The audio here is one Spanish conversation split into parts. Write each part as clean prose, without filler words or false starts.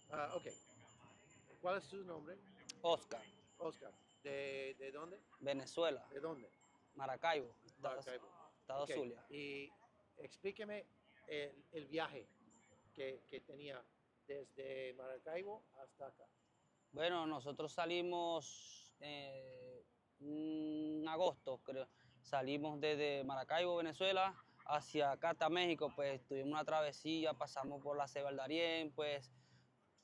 Ok. ¿Cuál es tu nombre? Oscar, Oscar. ¿De dónde? Venezuela, ¿De dónde? Maracaibo, Maracaibo. Estado Ok. Zulia. Y explíqueme el viaje que tenía desde Maracaibo hasta acá. Bueno, nosotros salimos en agosto, creo. Salimos desde Maracaibo, Venezuela, hacia acá, hasta México. Pues tuvimos una travesía, pasamos por la Ceiba del Darién, pues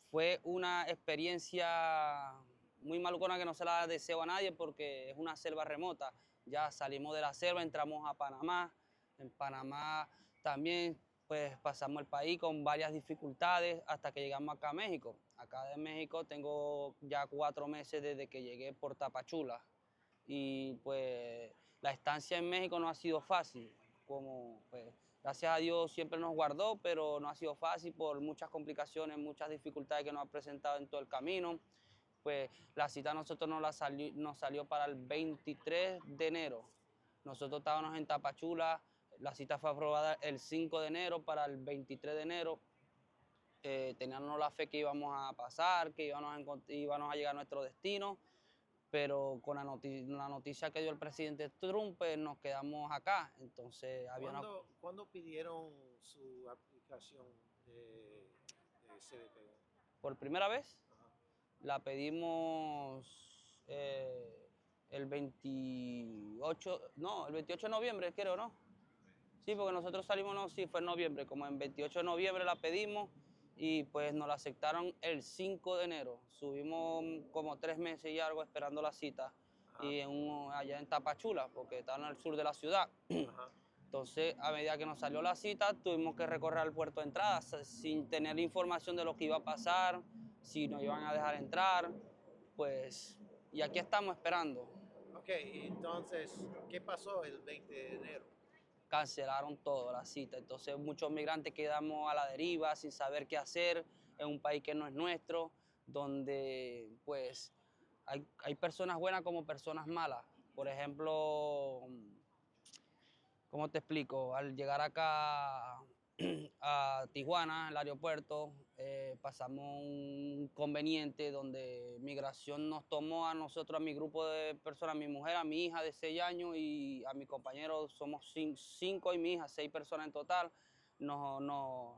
fue una experiencia muy malucona que no se la deseo a nadie porque es una selva remota. Ya salimos de la selva, entramos a Panamá. En Panamá también pues pasamos el país con varias dificultades hasta que llegamos acá a México. Acá de México tengo ya 4 meses desde que llegué por Tapachula y pues la estancia en México no ha sido fácil, como pues gracias a Dios siempre nos guardó, pero no ha sido fácil por muchas complicaciones, muchas dificultades que nos ha presentado en todo el camino. Pues la cita a nosotros nos salió para el 23 de enero. Nosotros estábamos en Tapachula, la cita fue aprobada el 5 de enero para el 23 de enero. Teníamos la fe que íbamos a pasar, que íbamos a llegar a nuestro destino, pero con la noticia que dio el presidente Trump, pues, nos quedamos acá. Entonces había una... ¿Cuándo pidieron su aplicación de CBP? Por primera vez Ajá. la pedimos el 28, no, el 28 de noviembre, creo, ¿no? Sí, porque nosotros salimos, no, sí, fue en noviembre, como en 28 de noviembre la pedimos y pues nos la aceptaron el 5 de enero. Subimos como 3 meses y algo esperando la cita Ajá. y allá en Tapachula, porque estaban al sur de la ciudad. Ajá. Entonces, a medida que nos salió la cita, tuvimos que recorrer el puerto de entrada sin tener información de lo que iba a pasar, si nos iban a dejar entrar, pues, y aquí estamos esperando. Ok, entonces, ¿qué pasó el 20 de enero? Cancelaron todo, la cita. Entonces muchos migrantes quedamos a la deriva sin saber qué hacer en un país que no es nuestro, donde pues hay personas buenas como personas malas. Por ejemplo, ¿cómo te explico? Al llegar acá a Tijuana, el aeropuerto, pasamos un inconveniente donde migración nos tomó a nosotros, a mi grupo de personas, a mi mujer, a mi hija de 6 años y a mi compañero, somos 5 y mi hija, 6 personas en total.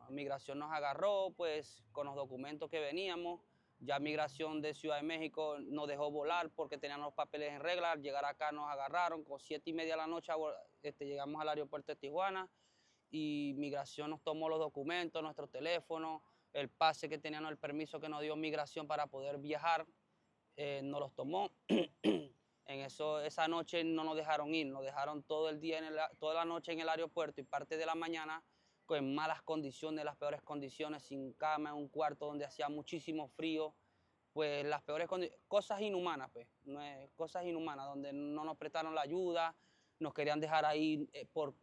Migración nos agarró pues con los documentos que veníamos. Ya Migración de Ciudad de México nos dejó volar porque tenían los papeles en regla. Al llegar acá nos agarraron, con 7:30 de la noche llegamos al aeropuerto de Tijuana y Migración nos tomó los documentos, nuestro teléfono, el pase que teníamos, el permiso que nos dio Migración para poder viajar, nos los tomó. En eso, esa noche no nos dejaron ir, nos dejaron todo el día, toda la noche en el aeropuerto y parte de la mañana en malas condiciones, las peores condiciones, sin cama, en un cuarto donde hacía muchísimo frío, pues las peores condiciones, cosas inhumanas, pues, no es, cosas inhumanas, donde no nos prestaron la ayuda, nos querían dejar ahí por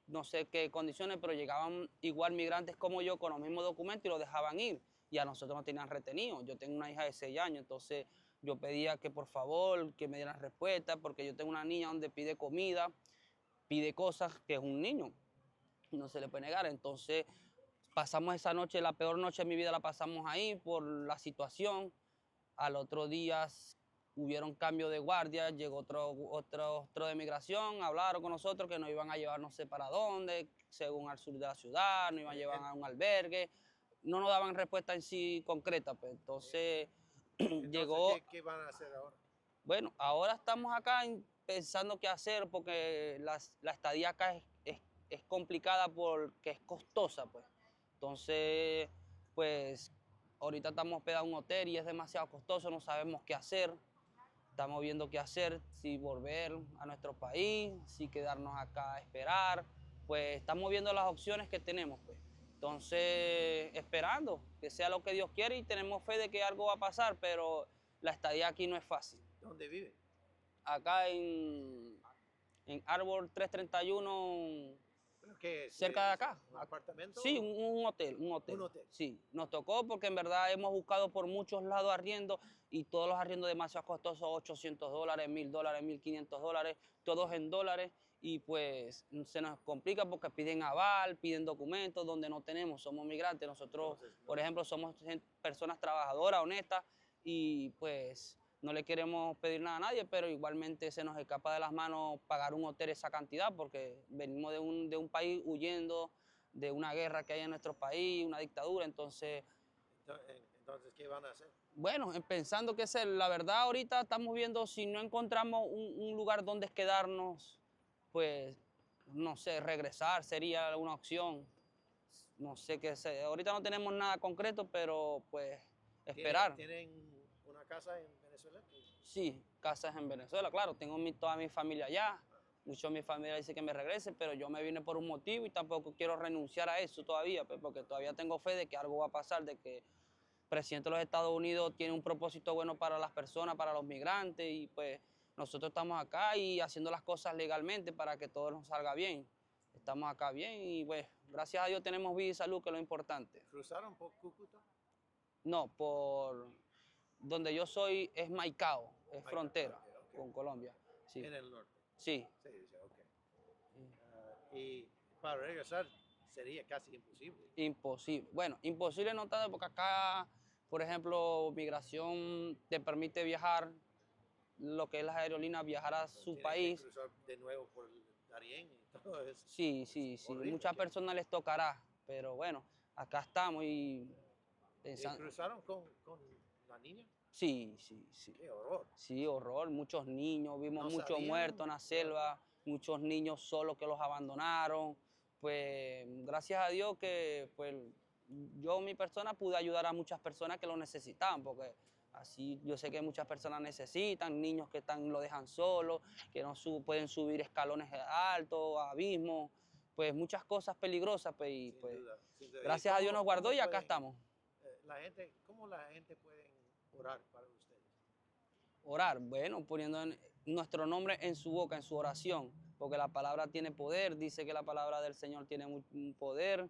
no sé qué condiciones, pero llegaban igual migrantes como yo con los mismos documentos y los dejaban ir. Y a nosotros nos tenían retenidos. Yo tengo una hija de 6 años, entonces yo pedía que por favor, que me dieran respuesta, porque yo tengo una niña donde pide comida, pide cosas, que es un niño, no se le puede negar. Entonces pasamos esa noche, la peor noche de mi vida la pasamos ahí por la situación. Al otro día hubieron cambio de guardia, llegó otro de migración, hablaron con nosotros que nos iban a llevar no sé para dónde, según al sur de la ciudad, nos iban a llevar a un albergue. No nos daban respuesta en sí concreta, pues. Entonces Entonces, llegó, ¿qué van a hacer ahora? bueno, ahora estamos acá pensando qué hacer porque la estadía acá es complicada porque es costosa, pues. Entonces, pues, ahorita estamos hospedados en un hotel y es demasiado costoso, no sabemos qué hacer. Estamos viendo qué hacer, si volver a nuestro país, si quedarnos acá a esperar. Pues estamos viendo las opciones que tenemos, pues. Entonces, esperando que sea lo que Dios quiere y tenemos fe de que algo va a pasar, pero la estadía aquí no es fácil. ¿Dónde vive? Acá en Árbol 331, ¿Pero qué es? cerca de acá. ¿Un apartamento? Sí, un hotel, un Un hotel. hotel. Sí, nos tocó porque en verdad hemos buscado por muchos lados arriendo y todos los arriendos demasiado costosos, $800, $1,000, $1,500, todos en dólares y pues se nos complica porque piden aval, piden documentos donde no tenemos, somos migrantes. Nosotros, por ejemplo, somos personas trabajadoras, honestas, y pues no le queremos pedir nada a nadie, pero igualmente se nos escapa de las manos pagar un hotel esa cantidad porque venimos de un país huyendo de una guerra que hay en nuestro país, una dictadura. Entonces, Entonces, ¿qué van a hacer? bueno, pensando que la verdad ahorita estamos viendo si no encontramos un lugar donde quedarnos, pues no sé, regresar sería una opción. No sé qué sé. Ahorita no tenemos nada concreto, pero pues esperar. ¿Tienen una casa en Venezuela? Sí, casas en Venezuela, claro, tengo toda mi familia allá. Mucho de mi familia dice que me regrese, pero yo me vine por un motivo y tampoco quiero renunciar a eso todavía, pues, porque todavía tengo fe de que algo va a pasar, de que el presidente de los Estados Unidos tiene un propósito bueno para las personas, para los migrantes, y pues nosotros estamos acá y haciendo las cosas legalmente para que todo nos salga bien. Estamos acá bien y pues gracias a Dios tenemos vida y salud, que es lo importante. ¿Cruzaron por Cúcuta? No, por donde yo soy es Maicao, es frontera Ok. con Colombia. Sí, En el norte. sí. Sí, sí, ok. Y para regresar sería casi imposible. Imposible. Bueno, imposible no tanto porque acá, por ejemplo, migración te permite viajar, lo que es las aerolíneas, viajar a su Tienen país. que cruzar de nuevo por el Darién y todo eso. Sí, sí, sí. Horrible, Muchas ¿qué? personas les tocará, pero bueno, acá estamos y ¿Y pensando. cruzaron con la niña? Sí, sí, sí. Qué horror. Sí, horror, muchos niños, vimos No muchos sabían. muertos en la selva, muchos niños solos que los abandonaron. Pues gracias a Dios que pues yo, mi persona, pude ayudar a muchas personas que lo necesitaban, porque así yo sé que muchas personas necesitan, niños que lo dejan solos, que no pueden subir escalones altos, abismos, pues muchas cosas peligrosas, pues, y Sin pues duda, sin duda. ¿Y gracias a Dios nos guardó y acá estamos. ¿Cómo la gente puede orar para ustedes? Orar, bueno, poniendo nuestro nombre en su boca, en su oración, porque la palabra tiene poder, dice que la palabra del Señor tiene un poder,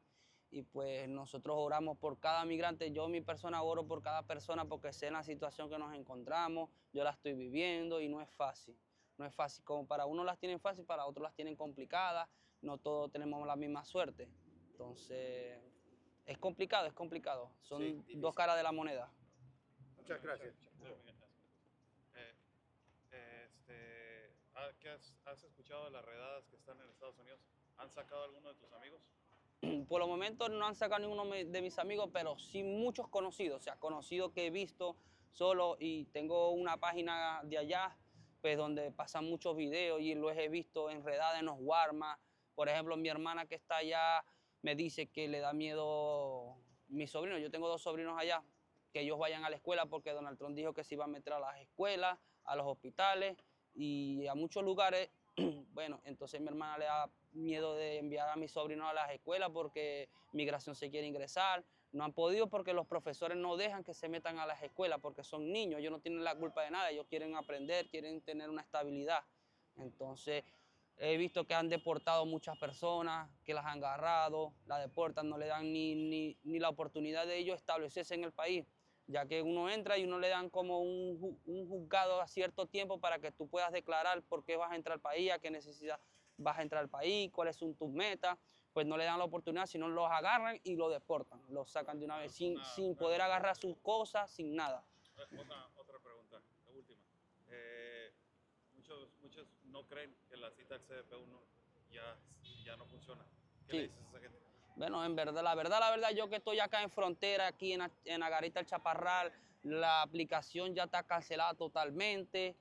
y pues nosotros oramos por cada migrante. Yo, mi persona, oro por cada persona porque sé la situación que nos encontramos, yo la estoy viviendo y no es fácil. No es fácil, como para unos las tienen fácil, para otros las tienen complicadas, no todos tenemos la misma suerte. Entonces, es complicado, es complicado. Son Sí, dos difícil. caras de la moneda. Muchas gracias. ¿Qué has escuchado de las redadas que están en Estados Unidos? ¿Han sacado alguno de tus amigos? Por los momentos no han sacado ninguno de mis amigos, pero sí muchos conocidos, o sea, conocidos que he visto solo, y tengo una página de allá, pues donde pasan muchos videos y los he visto enredados en los Walmart. Por ejemplo, mi hermana que está allá me dice que le da miedo mis sobrinos. Yo tengo dos sobrinos allá, que ellos vayan a la escuela porque Donald Trump dijo que se iba a meter a las escuelas, a los hospitales y a muchos lugares. Bueno, entonces mi hermana le da miedo de enviar a mis sobrinos a las escuelas porque migración se quiere ingresar. No han podido porque los profesores no dejan que se metan a las escuelas porque son niños, ellos no tienen la culpa de nada, ellos quieren aprender, quieren tener una estabilidad. Entonces he visto que han deportado muchas personas, que las han agarrado, las deportan, no le dan ni la oportunidad de ellos establecerse en el país, ya que uno entra y uno le dan como un juzgado a cierto tiempo para que tú puedas declarar por qué vas a entrar al país, a qué necesidad vas a entrar al país, cuáles son tus metas. Pues no le dan la oportunidad, sino los agarran y lo deportan, los sacan de una vez, sin poder agarrar sus cosas, sin nada. Otra pregunta, la última. Muchos no creen que la cita al CBP1 ya no funciona. ¿Qué le dices a esa gente? Bueno, en verdad, la verdad, yo que estoy acá en frontera, aquí en Agarita el Chaparral, la aplicación ya está cancelada totalmente.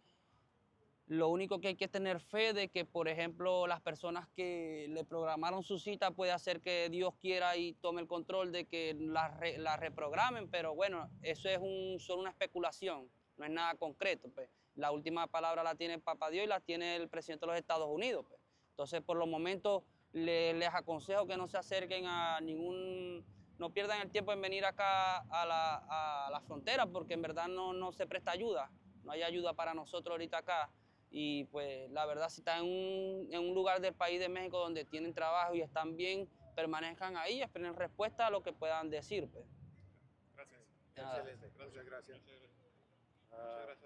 Lo único que hay que tener fe de que, por ejemplo, las personas que le programaron su cita, puede hacer que Dios quiera y tome el control de que la reprogramen, pero bueno, eso es solo una especulación, no es nada concreto, pues. La última palabra la tiene Papá Dios y la tiene el presidente de los Estados Unidos, pues. Entonces, por los momentos, les aconsejo que no se acerquen a no pierdan el tiempo en venir acá a la frontera, porque en verdad no se presta ayuda, no hay ayuda para nosotros ahorita acá. Y pues la verdad, si están en un lugar del país de México donde tienen trabajo y están bien, permanezcan ahí, esperen respuesta a lo que puedan decir, pues. Gracias. Nada. Excelente. Muchas gracias. Muchas gracias.